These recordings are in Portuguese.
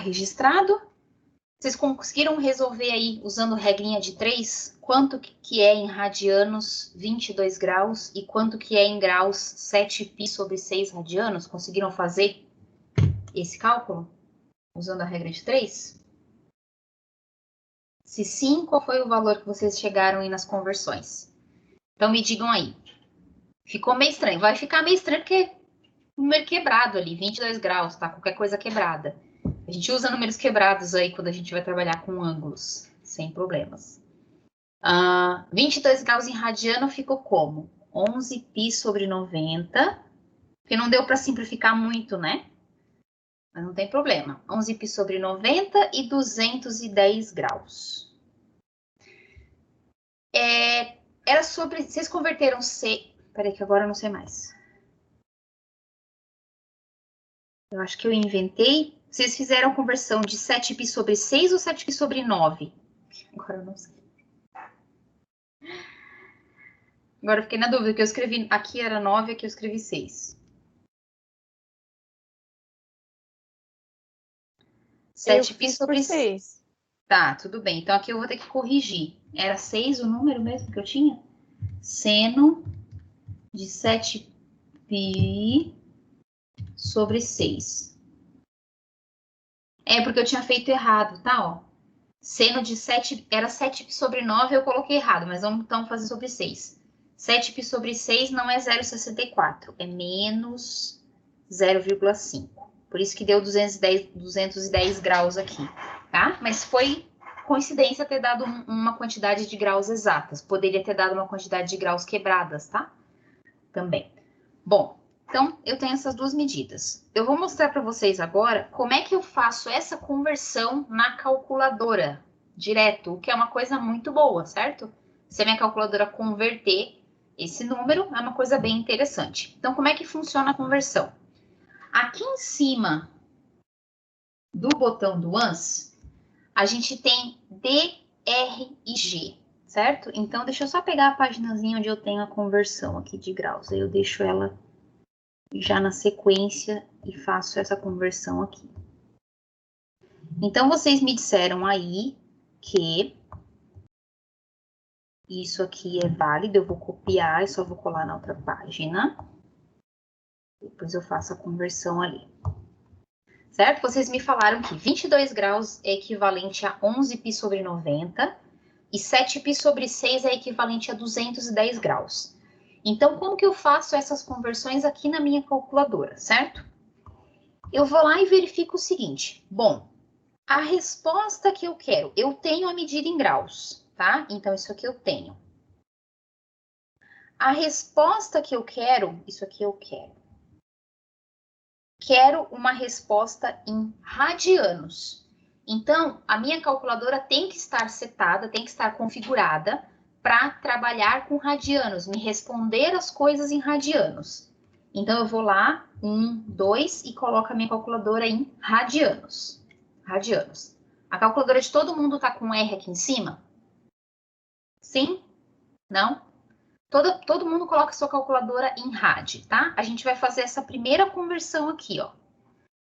registrado. Vocês conseguiram resolver aí, usando regrinha de 3, quanto que é em radianos 22 graus e quanto que é em graus 7π sobre 6 radianos? Conseguiram fazer esse cálculo usando a regra de 3? Se sim, qual foi o valor que vocês chegaram aí nas conversões? Então me digam aí. Ficou meio estranho. Vai ficar meio estranho porque número quebrado ali, 22 graus, tá? Qualquer coisa quebrada. A gente usa números quebrados aí quando a gente vai trabalhar com ângulos, sem problemas. 22 graus em radiano ficou como? 11π sobre 90, porque não deu para simplificar muito, né? Mas não tem problema. 11π sobre 90 e 210 graus. Era sobre... Vocês converteram C... Peraí que agora eu não sei mais. Eu acho que eu inventei. Vocês fizeram conversão de 7π sobre 6 ou 7π sobre 9? Agora eu não sei. Agora eu fiquei na dúvida, que eu escrevi... Aqui era 9, aqui eu escrevi 6. 7π sobre 6. Tá, tudo bem. Então aqui eu vou ter que corrigir. Era 6 o número mesmo que eu tinha? Seno de 7π sobre 6. É porque eu tinha feito errado, tá? Ó. Seno de 7 era 7π sobre 9, eu coloquei errado, mas vamos então fazer sobre 6. 7π sobre 6 não é 0,64, é menos 0,5. Por isso que deu 210 graus aqui, tá? Mas foi coincidência ter dado uma quantidade de graus exatas. Poderia ter dado uma quantidade de graus quebradas, tá? Também. Bom, então eu tenho essas duas medidas. Eu vou mostrar para vocês agora como é que eu faço essa conversão na calculadora, direto, o que é uma coisa muito boa, certo? Se a minha calculadora converter esse número, é uma coisa bem interessante. Então, como é que funciona a conversão? Aqui em cima do botão do ANS, a gente tem D, R e G, certo? Então, deixa eu só pegar a paginazinha onde eu tenho a conversão aqui de graus. Aí eu deixo ela já na sequência e faço essa conversão aqui. Então, vocês me disseram aí que isso aqui é válido, eu vou copiar, eu só vou colar na outra página. Depois eu faço a conversão ali. Certo? Vocês me falaram que 22 graus é equivalente a 11π sobre 90 e 7π sobre 6 é equivalente a 210 graus. Então, como que eu faço essas conversões aqui na minha calculadora, certo? Eu vou lá e verifico o seguinte. Bom, a resposta que eu quero, eu tenho a medida em graus, tá? Então, isso aqui eu tenho. A resposta que eu quero, isso aqui eu quero. Quero uma resposta em radianos. Então, a minha calculadora tem que estar setada, tem que estar configurada para trabalhar com radianos, me responder as coisas em radianos. Então, eu vou lá, 1, 2, e coloco a minha calculadora em radianos. Radianos. A calculadora de todo mundo está com R aqui em cima? Sim? Não? Todo mundo coloca sua calculadora em rad, tá? A gente vai fazer essa primeira conversão aqui, ó.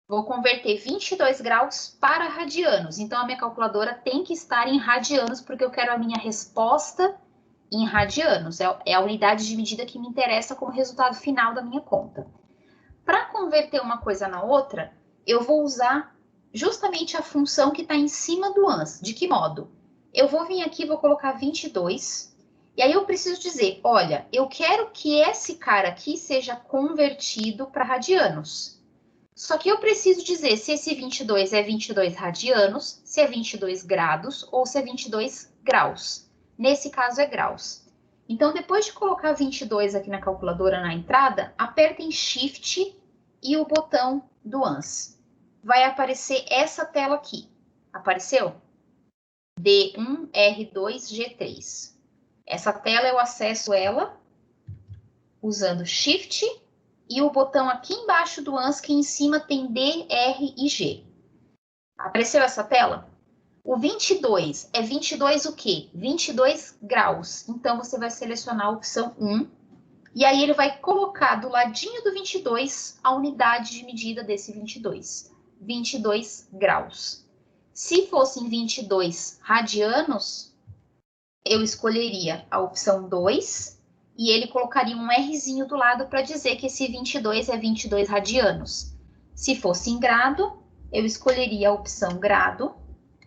Vou converter 22 graus para radianos. Então, a minha calculadora tem que estar em radianos, porque eu quero a minha resposta em radianos. É a unidade de medida que me interessa como resultado final da minha conta. Para converter uma coisa na outra, eu vou usar justamente a função que está em cima do ANS. De que modo? Eu vou vir aqui e vou colocar 22. E aí eu preciso dizer, olha, eu quero que esse cara aqui seja convertido para radianos. Só que eu preciso dizer se esse 22 é 22 radianos, se é 22 graus ou se é 22 graus. Nesse caso é graus. Então, depois de colocar 22 aqui na calculadora na entrada, apertem Shift e o botão do ANS. Vai aparecer essa tela aqui. Apareceu? D1, R2, G3. Essa tela eu acesso ela usando Shift e o botão aqui embaixo do ANS, que em cima tem D, R e G. Apareceu essa tela? O 22 é 22 o quê? 22 graus. Então, você vai selecionar a opção 1. E aí, ele vai colocar do ladinho do 22 a unidade de medida desse 22. 22 graus. Se fossem 22 radianos, eu escolheria a opção 2 e ele colocaria um Rzinho do lado para dizer que esse 22 é 22 radianos. Se fosse em grado, eu escolheria a opção grado,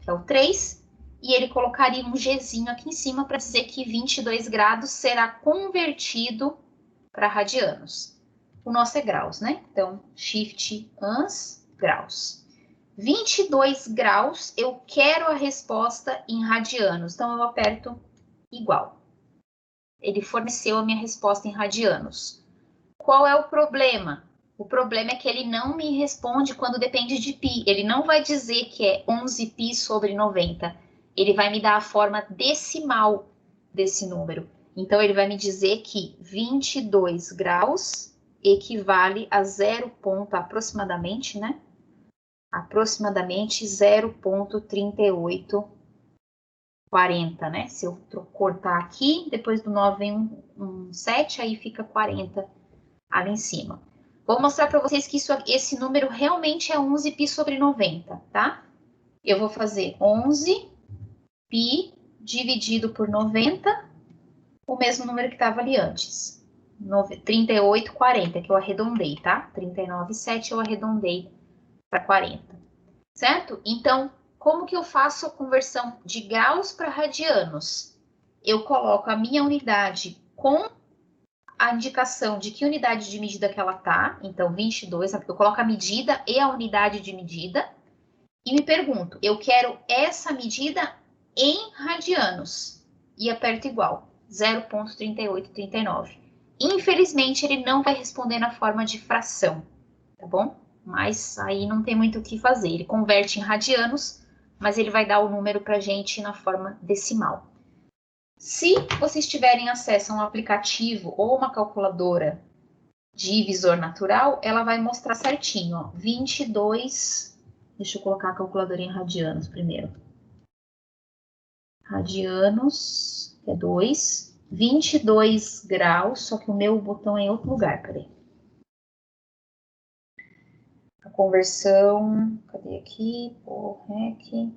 que é o 3, e ele colocaria um Gzinho aqui em cima para dizer que 22 graus será convertido para radianos. O nosso é graus, né? Então, shift ans, graus. 22 graus, eu quero a resposta em radianos, então eu aperto igual. Ele forneceu a minha resposta em radianos. Qual é o problema? O problema é que ele não me responde quando depende de π. Ele não vai dizer que é 11π sobre 90. Ele vai me dar a forma decimal desse número. Então, ele vai me dizer que 22 graus equivale a 0, aproximadamente, né? Aproximadamente 0,3840, né? Se eu cortar aqui, depois do 9 vem um 7, aí fica 40 ali em cima. Vou mostrar para vocês que esse número realmente é 11π sobre 90, tá? Eu vou fazer 11π dividido por 90, o mesmo número que estava ali antes. 38,40, que eu arredondei, tá? 39,7 eu arredondei para 40, certo? Então, como que eu faço a conversão de graus para radianos? Eu coloco a minha unidade com a indicação de que unidade de medida que ela tá, então 22, eu coloco a medida e a unidade de medida, e me pergunto, eu quero essa medida em radianos, e aperto igual, 0,3839. Infelizmente, ele não vai responder na forma de fração, tá bom? Mas aí não tem muito o que fazer, ele converte em radianos, mas ele vai dar o número pra gente na forma decimal. Se vocês tiverem acesso a um aplicativo ou uma calculadora de visor natural, ela vai mostrar certinho, ó, 22... Deixa eu colocar a calculadora em radianos primeiro. Radianos, que é 2. 22 graus, só que o meu botão é em outro lugar, peraí. A conversão, cadê aqui? Rec.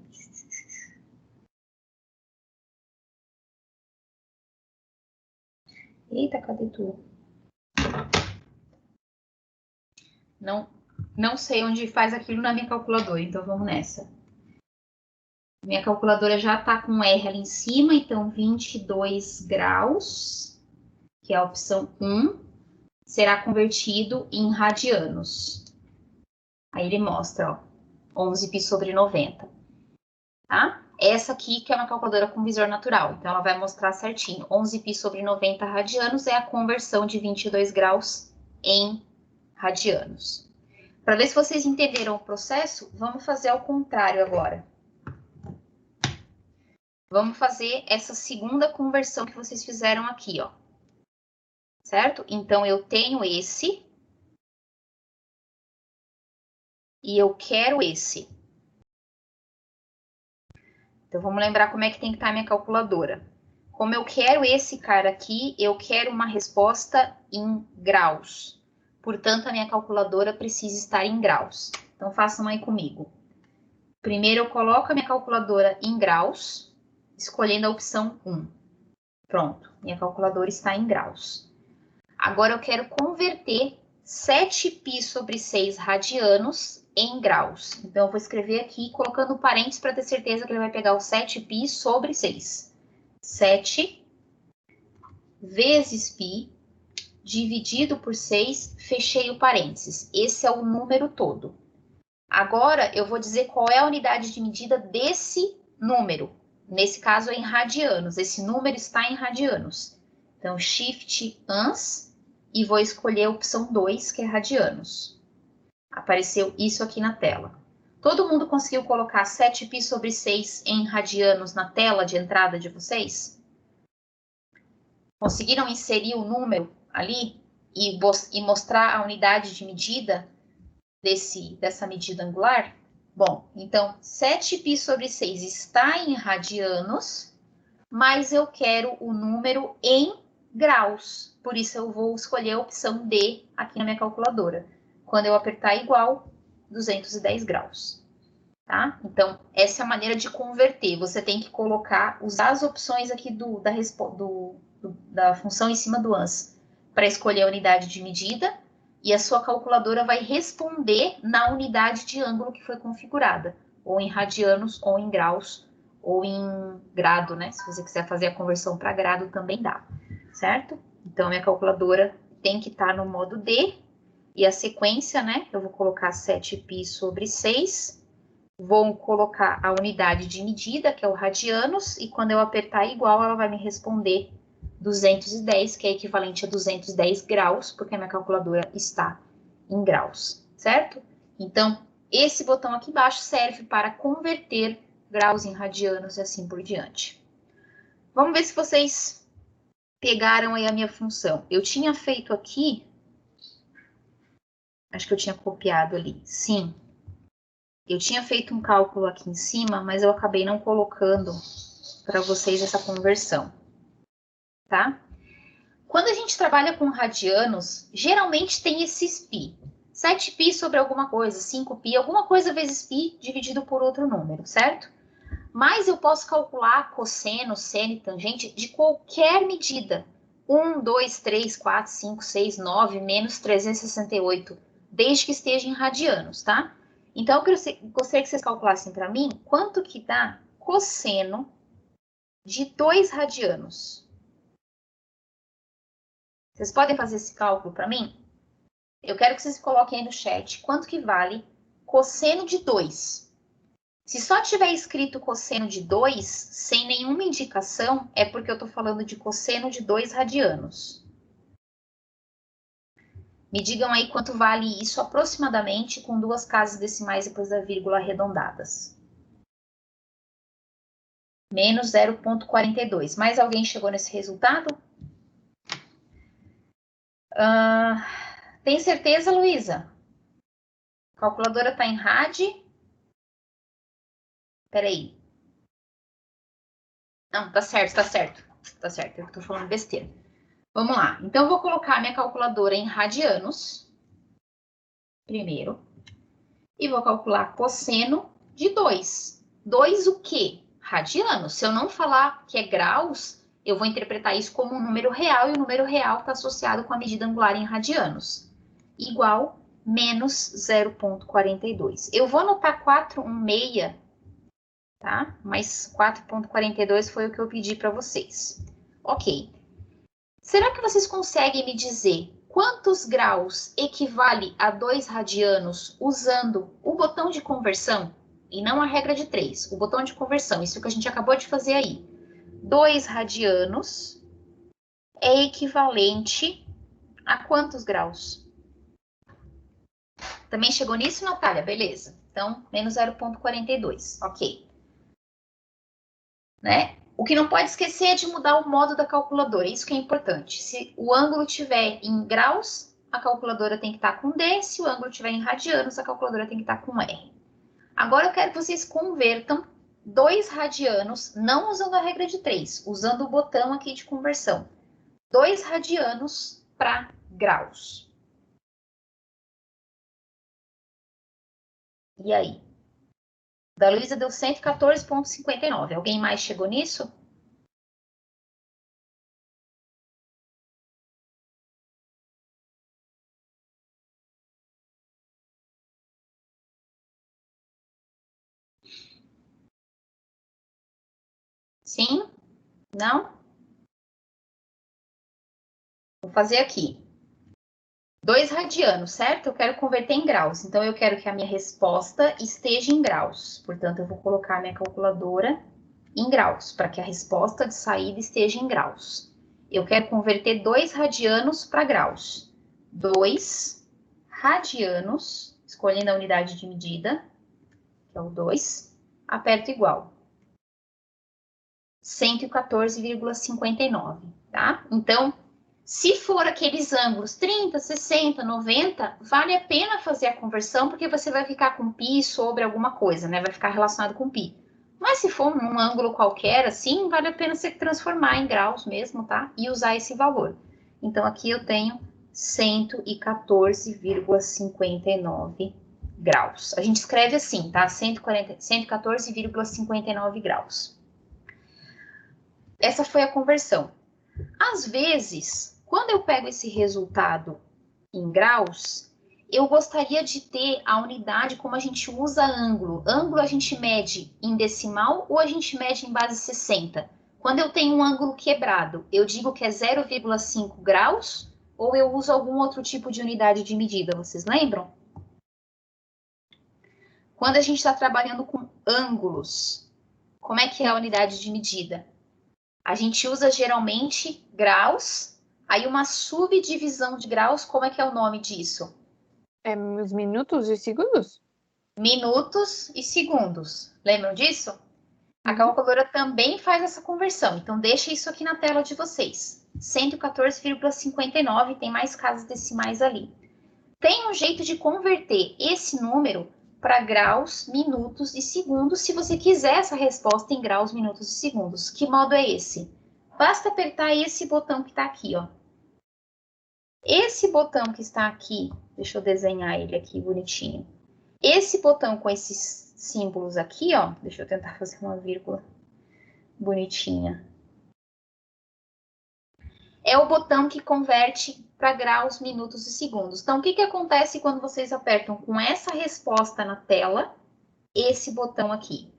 Eita, cadê tu? Não sei onde faz aquilo na minha calculadora, então vamos nessa. Minha calculadora já está com R ali em cima, então 22 graus, que é a opção 1, será convertido em radianos. Aí ele mostra, ó, 11π sobre 90, tá? Essa aqui que é uma calculadora com visor natural, então ela vai mostrar certinho. 11π sobre 90 radianos é a conversão de 22 graus em radianos. Para ver se vocês entenderam o processo, vamos fazer ao contrário agora. Vamos fazer essa segunda conversão que vocês fizeram aqui, ó. Certo? Então, eu tenho esse. E eu quero esse. Então, vamos lembrar como é que tem que estar a minha calculadora. Como eu quero esse cara aqui, eu quero uma resposta em graus. Portanto, a minha calculadora precisa estar em graus. Então, façam aí comigo. Primeiro, eu coloco a minha calculadora em graus, escolhendo a opção 1. Pronto, minha calculadora está em graus. Agora, eu quero converter 7π sobre 6 radianos em graus. Então, eu vou escrever aqui, colocando parênteses para ter certeza que ele vai pegar o 7π sobre 6. 7 vezes π dividido por 6, fechei o parênteses. Esse é o número todo. Agora, eu vou dizer qual é a unidade de medida desse número. Nesse caso, é em radianos. Esse número está em radianos. Então, shift ans e vou escolher a opção 2, que é radianos. Apareceu isso aqui na tela. Todo mundo conseguiu colocar 7π sobre 6 em radianos na tela de entrada de vocês? Conseguiram inserir o número ali e mostrar a unidade de medida dessa medida angular? Bom, então 7π sobre 6 está em radianos, mas eu quero o número em graus. Por isso eu vou escolher a opção D aqui na minha calculadora. Quando eu apertar igual, 210 graus. Tá? Então, essa é a maneira de converter. Você tem que usar as opções aqui da função em cima do ANS para escolher a unidade de medida e a sua calculadora vai responder na unidade de ângulo que foi configurada, ou em radianos, ou em graus, ou em grado, né? Se você quiser fazer a conversão para grado, também dá, certo? Então, minha calculadora tem que estar no modo D, e a sequência, né? Eu vou colocar 7π sobre 6, vou colocar a unidade de medida, que é o radianos, e quando eu apertar igual, ela vai me responder 210, que é equivalente a 210 graus, porque a minha calculadora está em graus, certo? Então, esse botão aqui embaixo serve para converter graus em radianos e assim por diante. Vamos ver se vocês pegaram aí a minha função. Eu tinha feito aqui, acho que eu tinha copiado ali, sim. Eu tinha feito um cálculo aqui em cima, mas eu acabei não colocando para vocês essa conversão, tá? Quando a gente trabalha com radianos, geralmente tem esses π. 7π sobre alguma coisa, 5π, alguma coisa vezes π dividido por outro número, certo? Mas eu posso calcular cosseno, seno e tangente de qualquer medida. 1, 2, 3, 4, 5, 6, 9, menos 368, desde que esteja em radianos, tá? Então, eu gostaria que vocês calculassem para mim quanto que dá cosseno de 2 radianos. Vocês podem fazer esse cálculo para mim? Eu quero que vocês coloquem aí no chat quanto que vale cosseno de 2. Se só tiver escrito cosseno de 2, sem nenhuma indicação, é porque eu estou falando de cosseno de 2 radianos. Me digam aí quanto vale isso aproximadamente com 2 casas decimais depois da vírgula arredondadas. Menos 0,42. Mais alguém chegou nesse resultado? Tem certeza, Luísa? A calculadora está em rad? Peraí. Não, tá certo, tá certo. Tá certo, eu estou falando besteira. Vamos lá. Então, eu vou colocar minha calculadora em radianos. Primeiro. E vou calcular cosseno de 2. 2 o quê? Radianos. Se eu não falar que é graus, eu vou interpretar isso como um número real, e o número real está associado com a medida angular em radianos. Igual menos 0,42. Eu vou anotar 416, tá? Mas 4,42 foi o que eu pedi para vocês. Ok. Será que vocês conseguem me dizer quantos graus equivale a 2 radianos usando o botão de conversão? E não a regra de 3, o botão de conversão, isso que a gente acabou de fazer aí. 2 radianos é equivalente a quantos graus? Também chegou nisso, Natália? Beleza. Então, menos 0,42, ok. Né? O que não pode esquecer é de mudar o modo da calculadora, isso que é importante. Se o ângulo estiver em graus, a calculadora tem que estar com D, se o ângulo estiver em radianos, a calculadora tem que estar com R. Agora eu quero que vocês convertam 2 radianos, não usando a regra de 3, usando o botão aqui de conversão. 2 radianos para graus. E aí? Da Luísa deu 114,59. Alguém mais chegou nisso? Sim? Não? Vou fazer aqui. 2 radianos, certo? Eu quero converter em graus. Então, eu quero que a minha resposta esteja em graus. Portanto, eu vou colocar a minha calculadora em graus, para que a resposta de saída esteja em graus. Eu quero converter 2 radianos para graus. 2 radianos, escolhendo a unidade de medida, que é o 2, aperto igual. 114,59, tá? Então, se for aqueles ângulos 30, 60, 90, vale a pena fazer a conversão, porque você vai ficar com π sobre alguma coisa, né? Vai ficar relacionado com π. Mas se for um ângulo qualquer, assim, vale a pena você transformar em graus mesmo, tá? E usar esse valor. Então, aqui eu tenho 114,59 graus. A gente escreve assim, tá? 114,59 graus. Essa foi a conversão. Às vezes, quando eu pego esse resultado em graus, eu gostaria de ter a unidade como a gente usa ângulo. Ângulo a gente mede em decimal ou a gente mede em base 60? Quando eu tenho um ângulo quebrado, eu digo que é 0,5 graus ou eu uso algum outro tipo de unidade de medida? Vocês lembram? Quando a gente está trabalhando com ângulos, como é que é a unidade de medida? A gente usa geralmente graus, aí uma subdivisão de graus, como é que é o nome disso? Os minutos e segundos? Minutos e segundos. Lembram disso? A calculadora também faz essa conversão, então deixa isso aqui na tela de vocês. 114,59, tem mais casas decimais ali. Tem um jeito de converter esse número para graus, minutos e segundos, se você quiser essa resposta em graus, minutos e segundos. Que modo é esse? Basta apertar esse botão que está aqui, ó. Esse botão que está aqui, deixa eu desenhar ele aqui bonitinho. Esse botão com esses símbolos aqui, ó, deixa eu tentar fazer uma vírgula bonitinha. É o botão que converte para graus, minutos e segundos. Então, o que acontece quando vocês apertam com essa resposta na tela, esse botão aqui?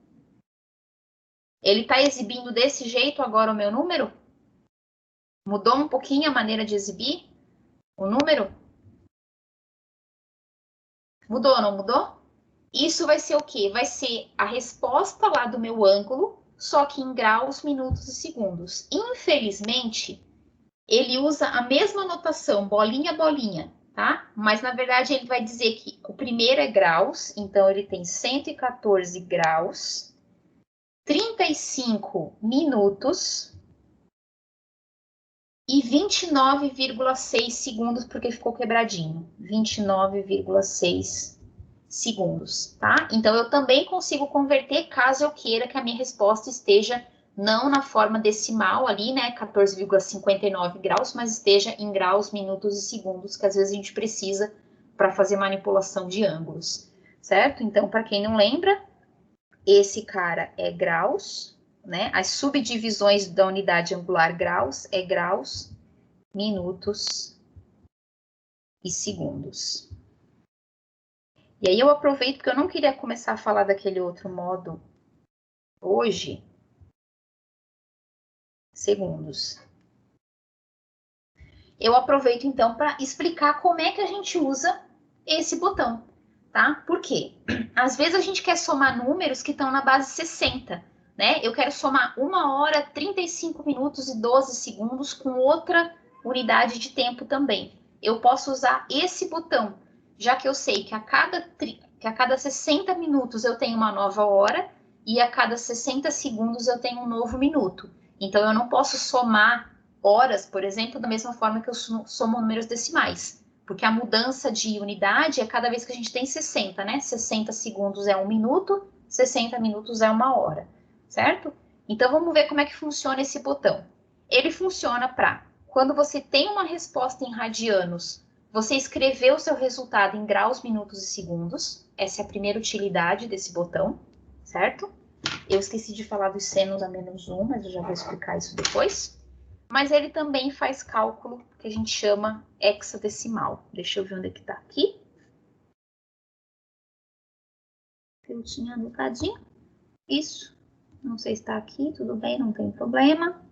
Ele está exibindo desse jeito agora o meu número? Mudou um pouquinho a maneira de exibir o número? Mudou ou não mudou? Isso vai ser o quê? Vai ser a resposta lá do meu ângulo, só que em graus, minutos e segundos. Infelizmente, ele usa a mesma notação, bolinha, bolinha, tá? Mas, na verdade, ele vai dizer que o primeiro é graus, então ele tem 114 graus, 35 minutos e 29,6 segundos, porque ficou quebradinho. 29,6 segundos, tá? Então, eu também consigo converter caso eu queira que a minha resposta esteja não na forma decimal ali, né, 14,59 graus, mas esteja em graus, minutos e segundos, que às vezes a gente precisa para fazer manipulação de ângulos, certo? Então, para quem não lembra, esse cara é graus, né? As subdivisões da unidade angular graus é graus, minutos e segundos. E aí eu aproveito porque eu não queria começar a falar daquele outro modo hoje, segundos. Eu aproveito então para explicar como é que a gente usa esse botão, tá? Por quê? Às vezes a gente quer somar números que estão na base 60, né? Eu quero somar 1 hora, 35 minutos e 12 segundos com outra unidade de tempo também. Eu posso usar esse botão, já que eu sei que a cada 60 minutos eu tenho uma nova hora e a cada 60 segundos eu tenho um novo minuto. Então, eu não posso somar horas, por exemplo, da mesma forma que eu somo números decimais, porque a mudança de unidade é cada vez que a gente tem 60, né? 60 segundos é 1 minuto, 60 minutos é 1 hora, certo? Então, vamos ver como é que funciona esse botão. Ele funciona para, quando você tem uma resposta em radianos, você escrever o seu resultado em graus, minutos e segundos. Essa é a primeira utilidade desse botão, certo? Eu esqueci de falar dos senos a -1, mas eu já vou explicar isso depois. Mas ele também faz cálculo que a gente chama hexadecimal. Deixa eu ver onde é que tá aqui. Eu tinha anotadinho. Isso. Não sei se está aqui, tudo bem, não tem problema.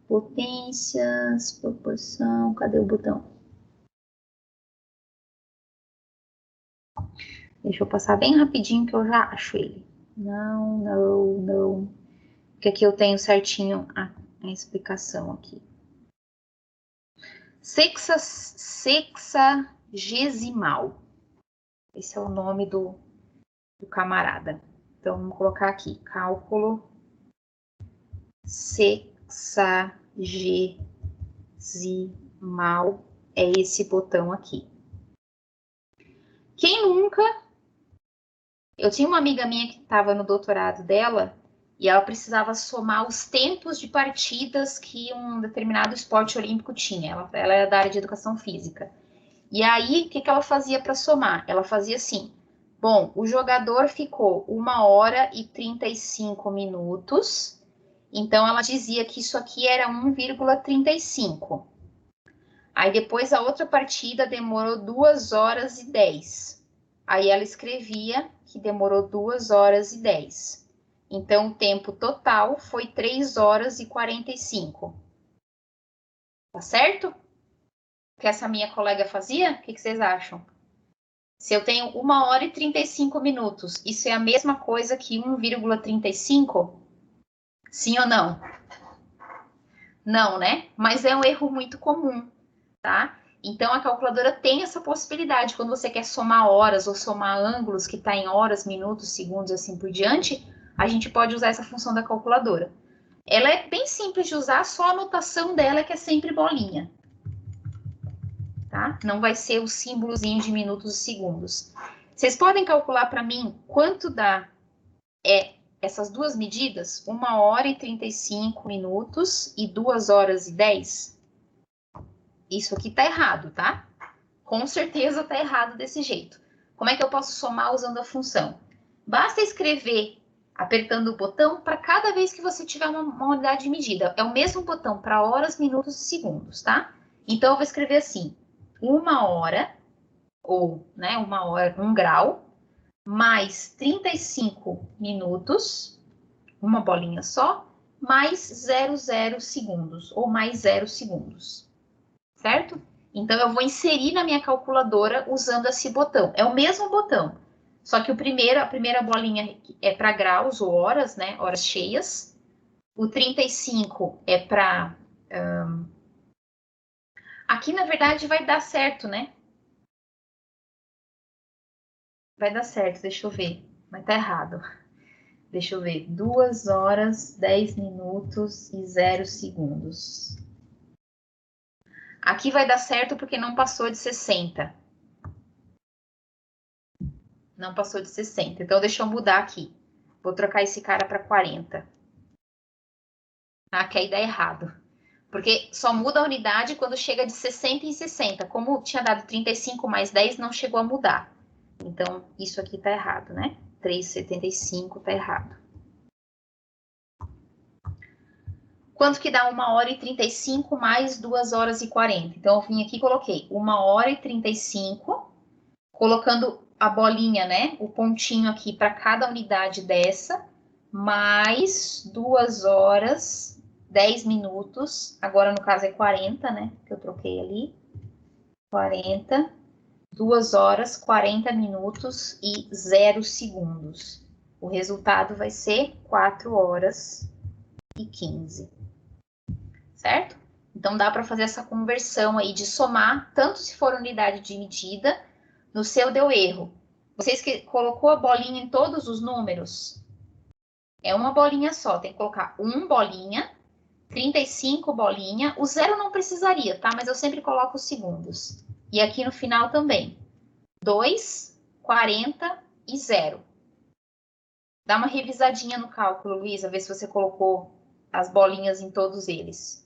Potências, proporção, cadê o botão? Deixa eu passar bem rapidinho que eu já acho ele. Não. Porque aqui eu tenho certinho a explicação aqui. Sexagesimal. Esse é o nome do camarada. Então, vamos colocar aqui, cálculo sexagesimal é esse botão aqui. Quem nunca... Eu tinha uma amiga minha que estava no doutorado dela e ela precisava somar os tempos de partidas que um determinado esporte olímpico tinha. Ela era da área de educação física. E aí, o que ela fazia para somar? Ela fazia assim, bom, o jogador ficou 1h35 minutos, então ela dizia que isso aqui era 1,35. Aí depois a outra partida demorou 2h10. Aí ela escrevia que demorou 2h10. Então o tempo total foi 3h45. Tá certo? O que essa minha colega fazia? O que vocês acham? Se eu tenho 1h35 minutos, isso é a mesma coisa que 1,35? Sim ou não? Não, né? Mas é um erro muito comum, tá? Então, a calculadora tem essa possibilidade. Quando você quer somar horas ou somar ângulos que está em horas, minutos, segundos, assim por diante, a gente pode usar essa função da calculadora. Ela é bem simples de usar, só a notação dela é que é sempre bolinha. Tá? Não vai ser o símbolozinho de minutos e segundos. Vocês podem calcular para mim quanto dá essas duas medidas? 1h35 minutos e 2h10? Isso aqui tá errado, tá? Com certeza tá errado desse jeito. Como é que eu posso somar usando a função? Basta escrever apertando o botão para cada vez que você tiver uma unidade de medida. É o mesmo botão para horas, minutos e segundos, tá? Então, eu vou escrever assim, 1h, ou, né, 1h, 1 grau, mais 35 minutos, uma bolinha só, mais 00 segundos, ou mais 0 segundos, certo? Então, eu vou inserir na minha calculadora usando esse botão. É o mesmo botão, só que a primeira bolinha é para graus ou horas, né? Horas cheias. O 35 é para... Aqui, na verdade, vai dar certo, né? Vai dar certo, deixa eu ver. Mas tá errado. Deixa eu ver. 2h, 10 minutos e 0 segundos. Aqui vai dar certo porque não passou de 60. Não passou de 60. Então, deixa eu mudar aqui. Vou trocar esse cara para 40. Ah, que aí dá errado. Porque só muda a unidade quando chega de 60 em 60. Como tinha dado 35 mais 10, não chegou a mudar. Então, isso aqui tá errado, né? 3,75 tá errado. Quanto que dá 1h35 mais 2h40? Então, eu vim aqui e coloquei 1h35, colocando a bolinha, né? O pontinho aqui para cada unidade dessa, mais 2h, 10 minutos. Agora, no caso, é 40, né? Que eu troquei ali. 40, 2h, 40 minutos e 0 segundos. O resultado vai ser 4h e 15. Certo? Então, dá para fazer essa conversão aí de somar, tanto se for unidade de medida, no seu deu erro. Vocês que colocou a bolinha em todos os números? É uma bolinha só, tem que colocar 1 bolinha, 35 bolinha, o 0 não precisaria, tá? Mas eu sempre coloco os segundos. E aqui no final também. 2, 40 e 0. Dá uma revisadinha no cálculo, Luísa, ver se você colocou as bolinhas em todos eles.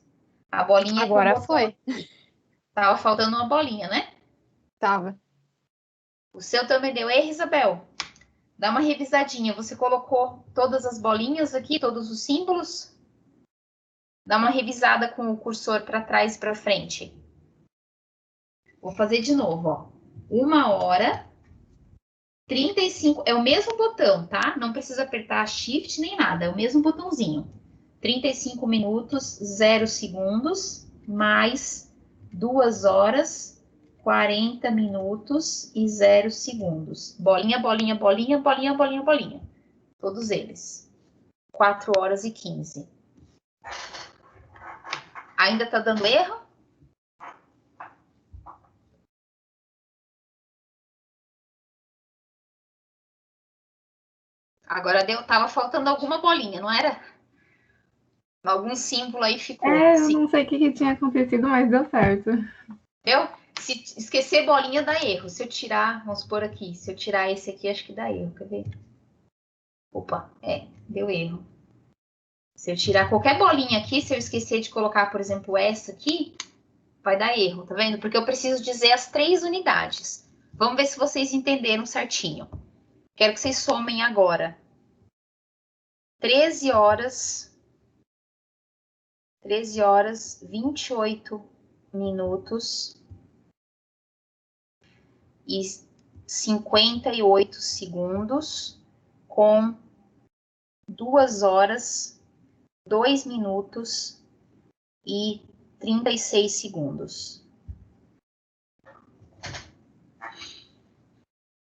A bolinha agora com o foi. Tava faltando uma bolinha, né? Tava. O seu também deu erro, Isabel? Dá uma revisadinha. Você colocou todas as bolinhas aqui, todos os símbolos? Dá uma revisada com o cursor para trás e para frente. Vou fazer de novo, ó. 1h35. É o mesmo botão, tá? Não precisa apertar Shift nem nada. É o mesmo botãozinho. 35 minutos, 0 segundos, mais 2h, 40 minutos e 0 segundos. Bolinha, bolinha, bolinha, bolinha, bolinha, bolinha. Todos eles. 4h e 15. Ainda tá dando erro? Agora tava faltando alguma bolinha, não era? Algum símbolo aí ficou. Eu não sei o que tinha acontecido, mas deu certo. Entendeu? Se esquecer bolinha dá erro. Se eu tirar, vamos supor aqui, se eu tirar esse aqui, acho que dá erro. Quer ver? Opa, deu erro. Se eu tirar qualquer bolinha aqui, se eu esquecer de colocar, por exemplo, essa aqui, vai dar erro, tá vendo? Porque eu preciso dizer as 3 unidades. Vamos ver se vocês entenderam certinho. Quero que vocês somem agora. 13 horas 28 minutos e 58 segundos com 2 horas, 2 minutos e 36 segundos.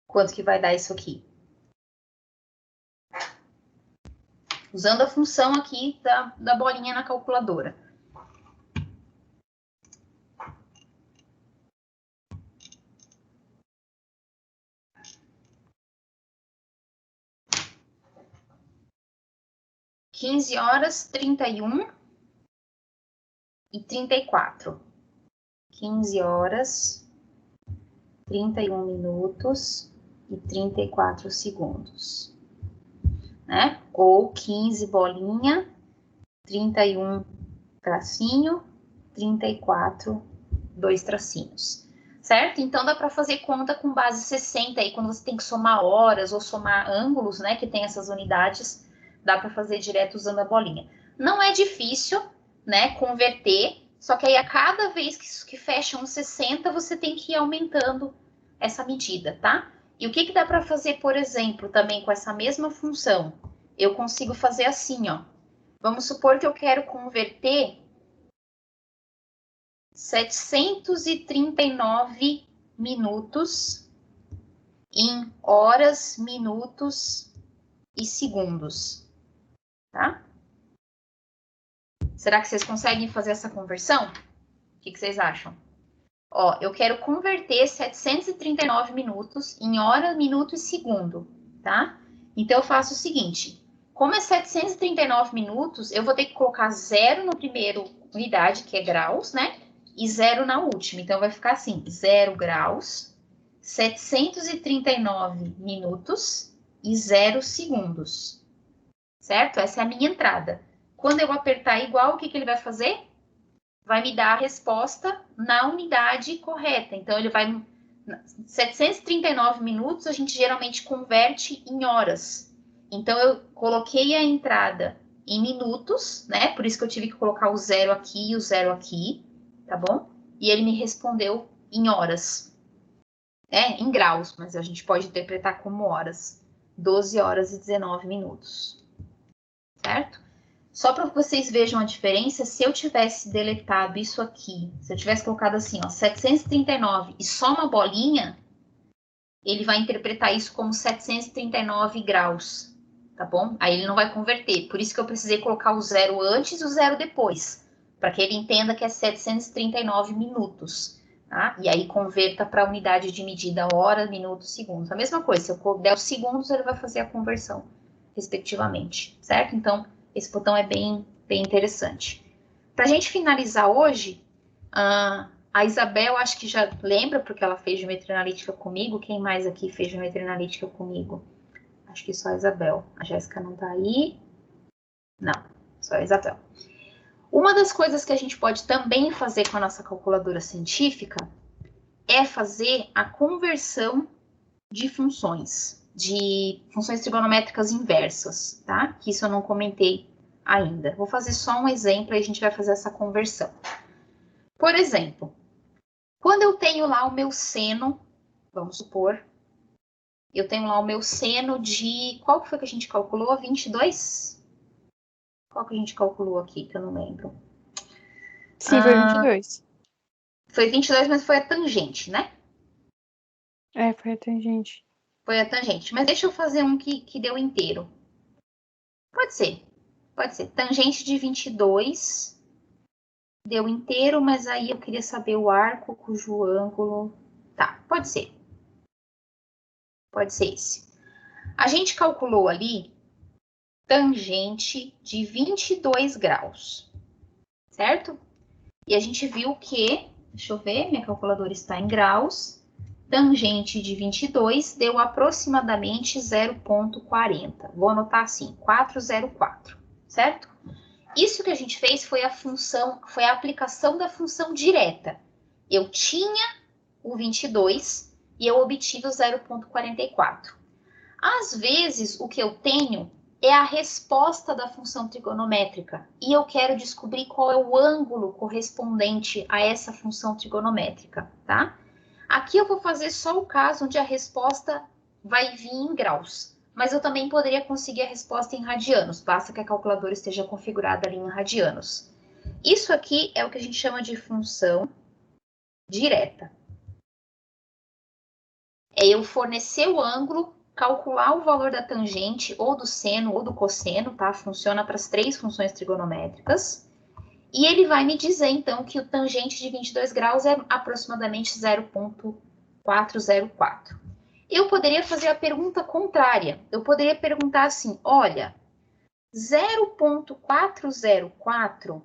Quanto que vai dar isso aqui? Usando a função aqui da bolinha na calculadora. Quinze horas, 31 e 34. 15 horas, 31 minutos e 34 segundos. Né? Ou 15 bolinha, 31 tracinho, 34, 2 tracinhos. Certo? Então, dá para fazer conta com base 60 aí, quando você tem que somar horas ou somar ângulos, né, que tem essas unidades, dá para fazer direto usando a bolinha. Não é difícil, né, converter, só que aí a cada vez que fecha um 60, você tem que ir aumentando essa medida, tá? E o que dá para fazer, por exemplo, também com essa mesma função? Eu consigo fazer assim, ó. Vamos supor que eu quero converter 739 minutos em horas, minutos e segundos, tá? Será que vocês conseguem fazer essa conversão? O que vocês acham? Ó, eu quero converter 739 minutos em hora, minuto e segundo, tá? Então, eu faço o seguinte. Como é 739 minutos, eu vou ter que colocar 0 no primeiro unidade, que é graus, né? E 0 na última. Então, vai ficar assim, 0 graus, 739 minutos e 0 segundos. Certo? Essa é a minha entrada. Quando eu apertar igual, o que ele vai fazer? Vai me dar a resposta na unidade correta. Então, ele vai... 739 minutos, a gente geralmente converte em horas. Então, eu coloquei a entrada em minutos, né? Por isso que eu tive que colocar o 0 aqui e o 0 aqui, tá bom? E ele me respondeu em horas. Em graus, mas a gente pode interpretar como horas. 12 horas e 19 minutos. Certo? Só para que vocês vejam a diferença, se eu tivesse deletado isso aqui, se eu tivesse colocado assim, ó, 739 e só uma bolinha, ele vai interpretar isso como 739 graus, tá bom? Aí ele não vai converter. Por isso que eu precisei colocar o 0 antes e o 0 depois, para que ele entenda que é 739 minutos, tá? E aí converta para a unidade de medida hora, minuto, segundos. A mesma coisa, se eu der os segundos, ele vai fazer a conversão, respectivamente, certo? Então, esse botão é bem interessante. Para a gente finalizar hoje, a Isabel, acho que já lembra, porque ela fez geometria analítica comigo. Quem mais aqui fez geometria analítica comigo? Acho que só a Isabel. A Jéssica não está aí. Não, só a Isabel. Uma das coisas que a gente pode também fazer com a nossa calculadora científica é fazer a conversão de funções trigonométricas inversas, tá? Que isso eu não comentei ainda. Vou fazer só um exemplo e a gente vai fazer essa conversão. Por exemplo, quando eu tenho lá o meu seno, vamos supor, eu tenho lá o meu seno de... Qual foi que a gente calculou? 22? Qual que a gente calculou aqui, que eu não lembro? Sim, foi 22. Foi 22, mas foi a tangente, né? Foi a tangente. Foi a tangente. Mas deixa eu fazer um que deu inteiro. Pode ser. Pode ser. Tangente de 22 deu inteiro, mas aí eu queria saber o arco cujo ângulo... Tá, pode ser. Pode ser esse. A gente calculou ali tangente de 22 graus, certo? E a gente viu que... Deixa eu ver, minha calculadora está em graus... Tangente de 22 deu aproximadamente 0,40. Vou anotar assim, 404, certo? Isso que a gente fez foi a aplicação da função direta. Eu tinha o 22 e eu obtive o 0,44. Às vezes, o que eu tenho é a resposta da função trigonométrica e eu quero descobrir qual é o ângulo correspondente a essa função trigonométrica, tá? Aqui eu vou fazer só o caso onde a resposta vai vir em graus, mas eu também poderia conseguir a resposta em radianos, basta que a calculadora esteja configurada ali em radianos. Isso aqui é o que a gente chama de função direta. É eu fornecer o ângulo, calcular o valor da tangente, ou do seno, ou do cosseno, tá? Funciona para as 3 funções trigonométricas. E ele vai me dizer, então, que o tangente de 22 graus é aproximadamente 0,404. Eu poderia fazer a pergunta contrária. Eu poderia perguntar assim, olha, 0,404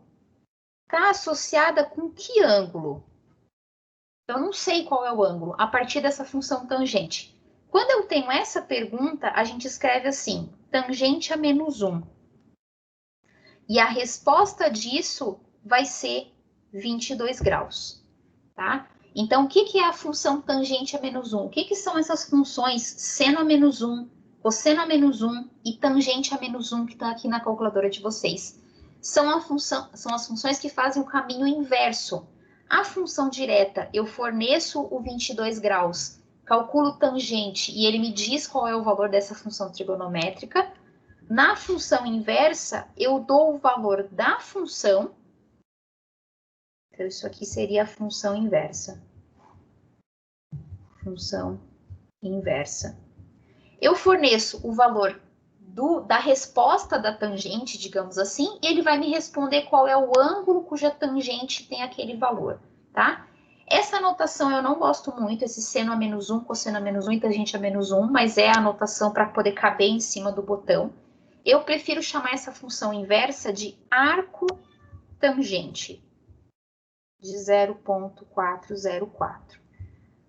está associada com que ângulo? Eu não sei qual é o ângulo a partir dessa função tangente. Quando eu tenho essa pergunta, a gente escreve assim, tangente a menos 1. E a resposta disso vai ser 22 graus, tá? Então, o que é a função tangente a menos 1? O que são essas funções seno a menos 1, cosseno a menos 1 e tangente a menos 1 que está aqui na calculadora de vocês? São as funções que fazem o caminho inverso. A função direta, eu forneço o 22 graus, calculo tangente e ele me diz qual é o valor dessa função trigonométrica. Na função inversa, eu dou o valor da função. Então, isso aqui seria a função inversa. Função inversa. Eu forneço o valor da resposta da tangente, digamos assim, e ele vai me responder qual é o ângulo cuja tangente tem aquele valor, tá? Essa anotação eu não gosto muito, esse seno a menos 1, cosseno a menos 1 e tangente a menos 1, mas é a anotação para poder caber em cima do botão. Eu prefiro chamar essa função inversa de arco tangente, de 0,404,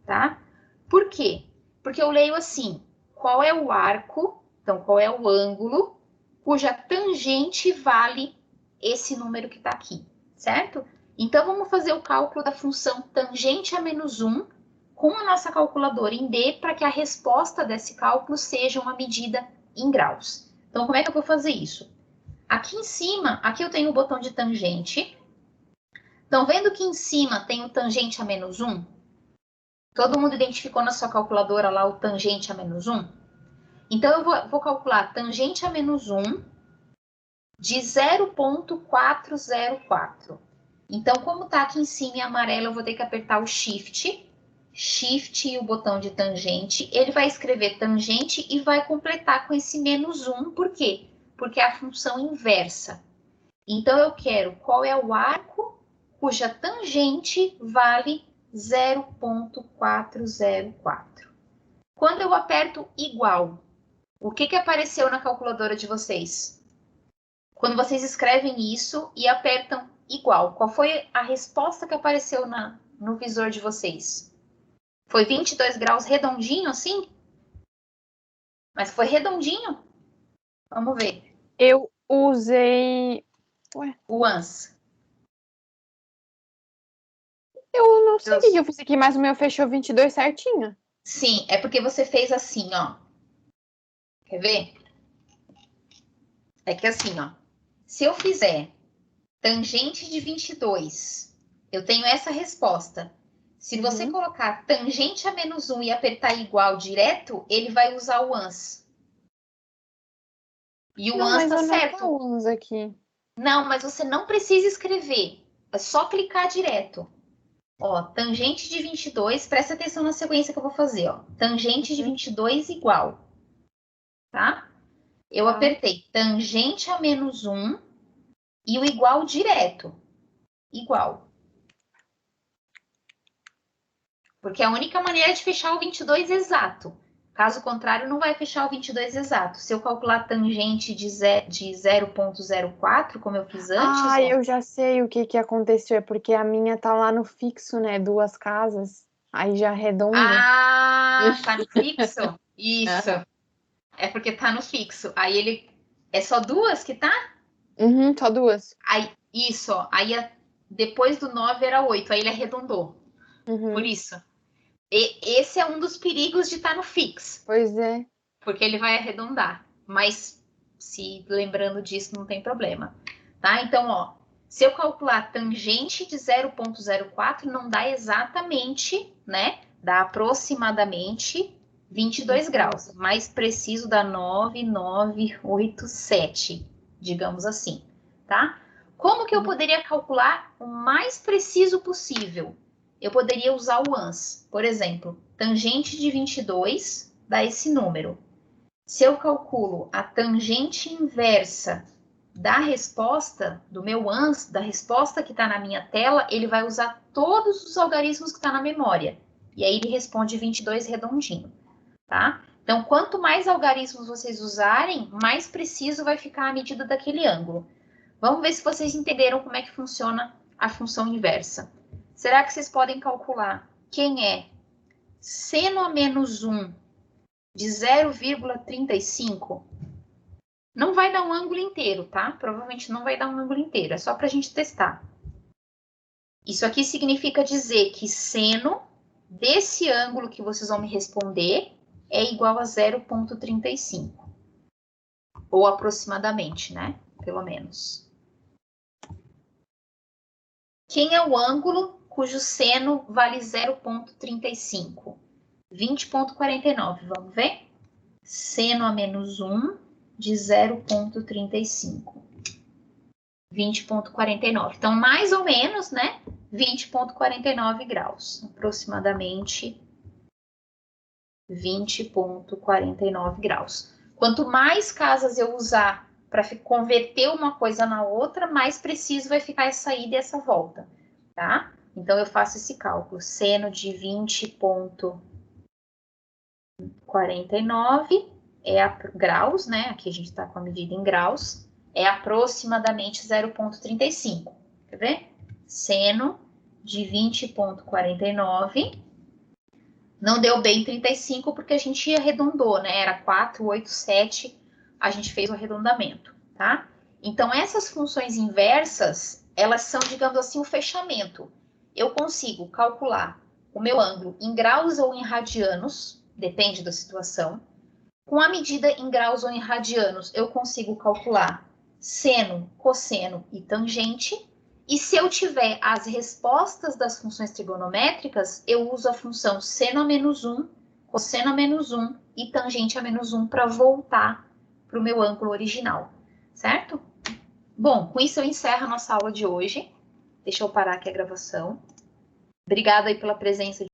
tá? Por quê? Porque eu leio assim, qual é o arco, então qual é o ângulo, cuja tangente vale esse número que está aqui, certo? Então, vamos fazer o cálculo da função tangente a menos 1 com a nossa calculadora em D para que a resposta desse cálculo seja uma medida em graus. Então, como é que eu vou fazer isso? Aqui em cima, aqui eu tenho o botão de tangente. Estão vendo que em cima tem o tangente a menos 1? Todo mundo identificou na sua calculadora lá o tangente a menos 1? Então, eu vou calcular tangente a menos 1 de 0,404. Então, como está aqui em cima em amarelo, eu vou ter que apertar o Shift e o botão de tangente. Ele vai escrever tangente e vai completar com esse menos 1. Por quê? Porque é a função inversa. Então, eu quero qual é o arco cuja tangente vale 0,404. Quando eu aperto igual, o que apareceu na calculadora de vocês? Quando vocês escrevem isso e apertam igual, qual foi a resposta que apareceu no visor de vocês? Foi 22 graus redondinho assim? Mas foi redondinho? Vamos ver. Eu usei... O ANS. Eu não sei o que eu fiz aqui, mas o meu fechou 22 certinho. Sim, é porque você fez assim, ó. Quer ver? É que assim, ó. Se eu fizer tangente de 22, eu tenho essa resposta. Se você colocar tangente a menos 1 e apertar igual direto, ele vai usar o ANS. E o ANS tá certo. Não, mas o ANS aqui. Não, mas você não precisa escrever. É só clicar direto. Ó, tangente de 22, presta atenção na sequência que eu vou fazer, ó. Tangente de 22 igual. Tá? Eu apertei tangente a menos 1 e o igual direto. Igual. Porque é a única maneira de fechar o 22 exato. Caso contrário, não vai fechar o 22 exato. Se eu calcular tangente de 0,04, como eu fiz antes... Ah, eu já sei o que aconteceu. É porque a minha tá lá no fixo, né? 2 casas. Aí já arredonda. Ah, tá no fixo? Isso. É porque tá no fixo. Aí ele... É só 2 que tá? Só 2. Aí, isso, ó. Aí depois do 9 era 8. Aí ele arredondou. Por isso. E esse é um dos perigos de estar no fixo. Pois é. Porque ele vai arredondar. Mas, se lembrando disso, não tem problema. Tá? Então, ó, se eu calcular tangente de 0,04, não dá exatamente, né? Dá aproximadamente 22 graus. Mais preciso dá 9,987, digamos assim, tá? Como que eu poderia calcular o mais preciso possível? Eu poderia usar o ANS. Por exemplo, tangente de 22 dá esse número. Se eu calculo a tangente inversa da resposta, do meu ANS, da resposta que está na minha tela, ele vai usar todos os algarismos que está na memória. E aí ele responde 22 redondinho, tá? Então, quanto mais algarismos vocês usarem, mais preciso vai ficar a medida daquele ângulo. Vamos ver se vocês entenderam como é que funciona a função inversa. Será que vocês podem calcular quem é seno a menos 1 de 0,35? Não vai dar um ângulo inteiro, tá? Provavelmente não vai dar um ângulo inteiro, é só para a gente testar. Isso aqui significa dizer que seno desse ângulo que vocês vão me responder é igual a 0,35. Ou aproximadamente, né? Pelo menos. Quem é o ângulo cujo seno vale 0,35? 20,49, vamos ver? Seno a menos 1 de 0,35. 20,49. Então, mais ou menos, né? 20,49 graus. Aproximadamente 20,49 graus. Quanto mais casas eu usar para converter uma coisa na outra, mais preciso vai ficar essa ida e essa volta, tá? Então, eu faço esse cálculo. Seno de 20,49 é graus, né? Aqui a gente está com a medida em graus. É aproximadamente 0,35. Quer ver? Seno de 20,49. Não deu bem 35 porque a gente arredondou, né? Era 487, a gente fez o arredondamento, tá? Então, essas funções inversas, elas são, digamos assim, o fechamento. Eu consigo calcular o meu ângulo em graus ou em radianos, depende da situação. Com a medida em graus ou em radianos, eu consigo calcular seno, cosseno e tangente. E se eu tiver as respostas das funções trigonométricas, eu uso a função seno a menos 1, cosseno a menos 1 e tangente a menos 1 para voltar para o meu ângulo original, certo? Bom, com isso eu encerro a nossa aula de hoje. Deixa eu parar aqui a gravação. Obrigada aí pela presença